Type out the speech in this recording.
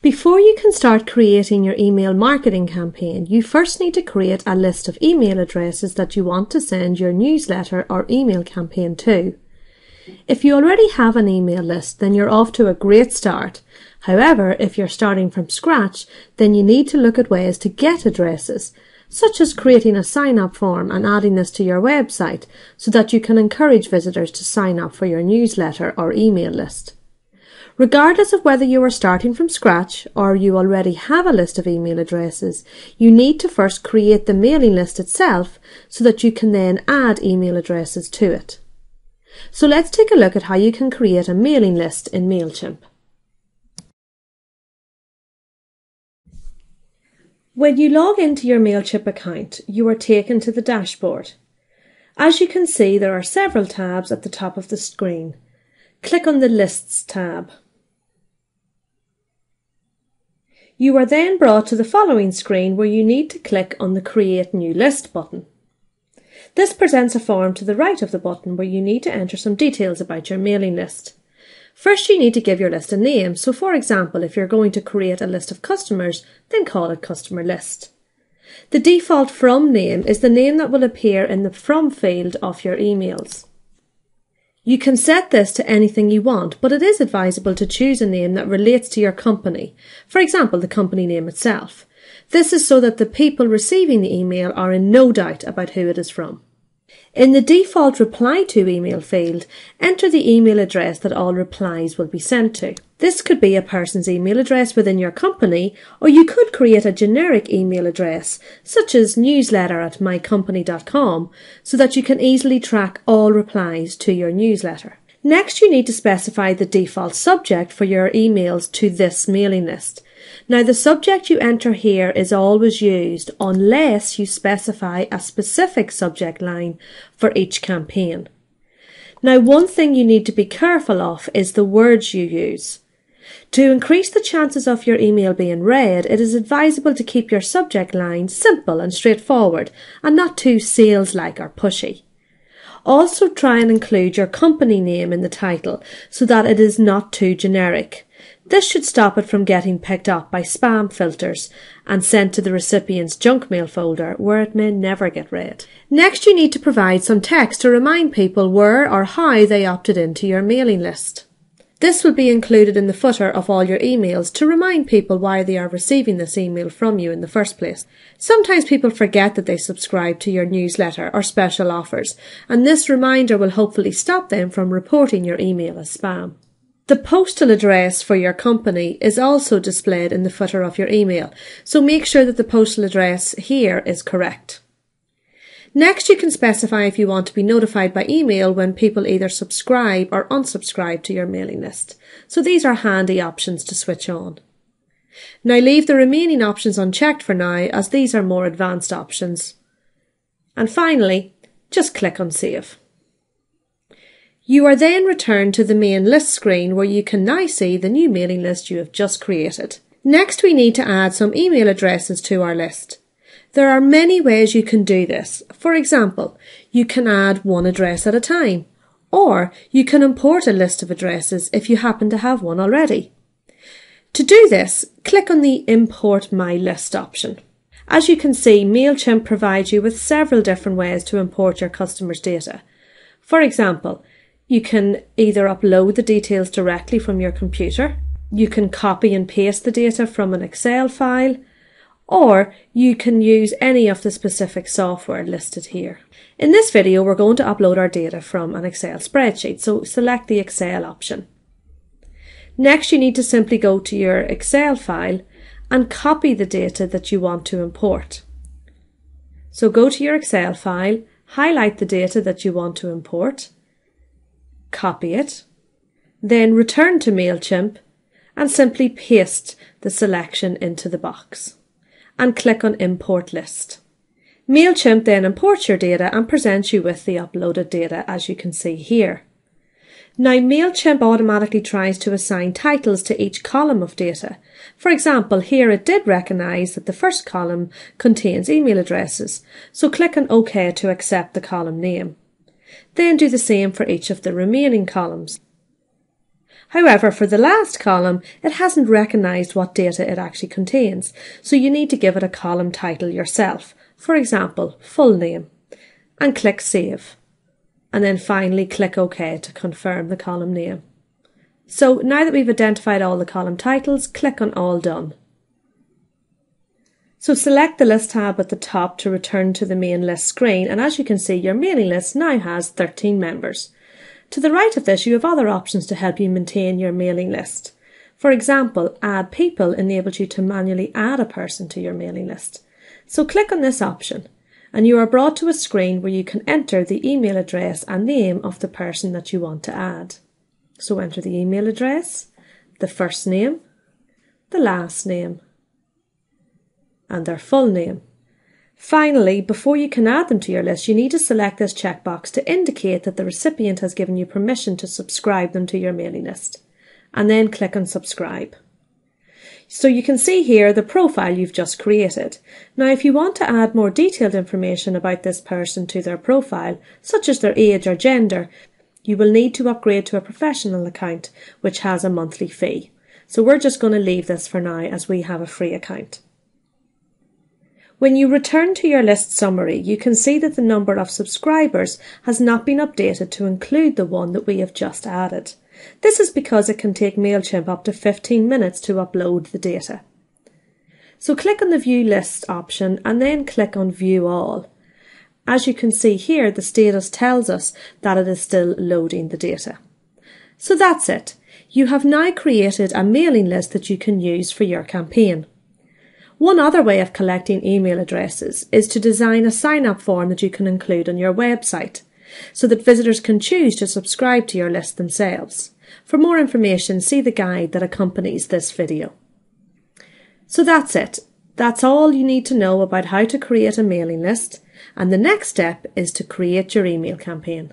Before you can start creating your email marketing campaign, you first need to create a list of email addresses that you want to send your newsletter or email campaign to. If you already have an email list, then you're off to a great start. However, if you're starting from scratch, then you need to look at ways to get addresses, such as creating a sign-up form and adding this to your website so that you can encourage visitors to sign up for your newsletter or email list. Regardless of whether you are starting from scratch or you already have a list of email addresses, you need to first create the mailing list itself so that you can then add email addresses to it. So let's take a look at how you can create a mailing list in MailChimp. When you log into your MailChimp account, you are taken to the dashboard. As you can see, there are several tabs at the top of the screen. Click on the Lists tab. You are then brought to the following screen where you need to click on the Create New List button. This presents a form to the right of the button where you need to enter some details about your mailing list. First, you need to give your list a name. So for example, if you're going to create a list of customers, then call it Customer List. The default From name is the name that will appear in the From field of your emails. You can set this to anything you want, but it is advisable to choose a name that relates to your company, for example, the company name itself. This is so that the people receiving the email are in no doubt about who it is from. In the default Reply to email field, enter the email address that all replies will be sent to. This could be a person's email address within your company, or you could create a generic email address, such as newsletter@mycompany.com, so that you can easily track all replies to your newsletter. Next, you need to specify the default subject for your emails to this mailing list. Now, the subject you enter here is always used unless you specify a specific subject line for each campaign. Now, one thing you need to be careful of is the words you use. To increase the chances of your email being read, it is advisable to keep your subject line simple and straightforward and not too sales-like or pushy. Also, try and include your company name in the title so that it is not too generic. This should stop it from getting picked up by spam filters and sent to the recipient's junk mail folder where it may never get read. Next, you need to provide some text to remind people where or how they opted into your mailing list. This will be included in the footer of all your emails to remind people why they are receiving this email from you in the first place. Sometimes people forget that they subscribe to your newsletter or special offers, and this reminder will hopefully stop them from reporting your email as spam. The postal address for your company is also displayed in the footer of your email, so make sure that the postal address here is correct. Next, you can specify if you want to be notified by email when people either subscribe or unsubscribe to your mailing list. So these are handy options to switch on. Now leave the remaining options unchecked for now, as these are more advanced options. And finally, just click on Save. You are then returned to the main list screen where you can now see the new mailing list you have just created. Next, we need to add some email addresses to our list. There are many ways you can do this. For example, you can add one address at a time, or you can import a list of addresses if you happen to have one already. To do this, click on the Import My List option. As you can see, MailChimp provides you with several different ways to import your customers' data. For example, you can either upload the details directly from your computer, you can copy and paste the data from an Excel file, or you can use any of the specific software listed here. In this video, we're going to upload our data from an Excel spreadsheet, so select the Excel option. Next, you need to simply go to your Excel file and copy the data that you want to import. So go to your Excel file, highlight the data that you want to import, copy it, then return to MailChimp and simply paste the selection into the box and click on Import List. MailChimp then imports your data and presents you with the uploaded data, as you can see here. Now, MailChimp automatically tries to assign titles to each column of data. For example, here it did recognise that the first column contains email addresses, so click on OK to accept the column name. Then do the same for each of the remaining columns. However, for the last column, it hasn't recognised what data it actually contains, so you need to give it a column title yourself. For example, full name, and click Save. And then finally click OK to confirm the column name. So now that we've identified all the column titles, click on All Done. So select the List tab at the top to return to the main list screen, and as you can see, your mailing list now has 13 members. To the right of this, you have other options to help you maintain your mailing list. For example, Add People enables you to manually add a person to your mailing list. So click on this option, and you are brought to a screen where you can enter the email address and name of the person that you want to add. So enter the email address, the first name, the last name, and their full name. Finally, before you can add them to your list, you need to select this checkbox to indicate that the recipient has given you permission to subscribe them to your mailing list, and then click on Subscribe. So you can see here the profile you've just created. Now, if you want to add more detailed information about this person to their profile, such as their age or gender, you will need to upgrade to a professional account, which has a monthly fee. So we're just going to leave this for now as we have a free account. When you return to your list summary, you can see that the number of subscribers has not been updated to include the one that we have just added. This is because it can take MailChimp up to 15 minutes to upload the data. So click on the View List option and then click on View All. As you can see here, the status tells us that it is still loading the data. So that's it. You have now created a mailing list that you can use for your campaign. One other way of collecting email addresses is to design a sign-up form that you can include on your website, so that visitors can choose to subscribe to your list themselves. For more information, see the guide that accompanies this video. So that's it. That's all you need to know about how to create a mailing list, and the next step is to create your email campaign.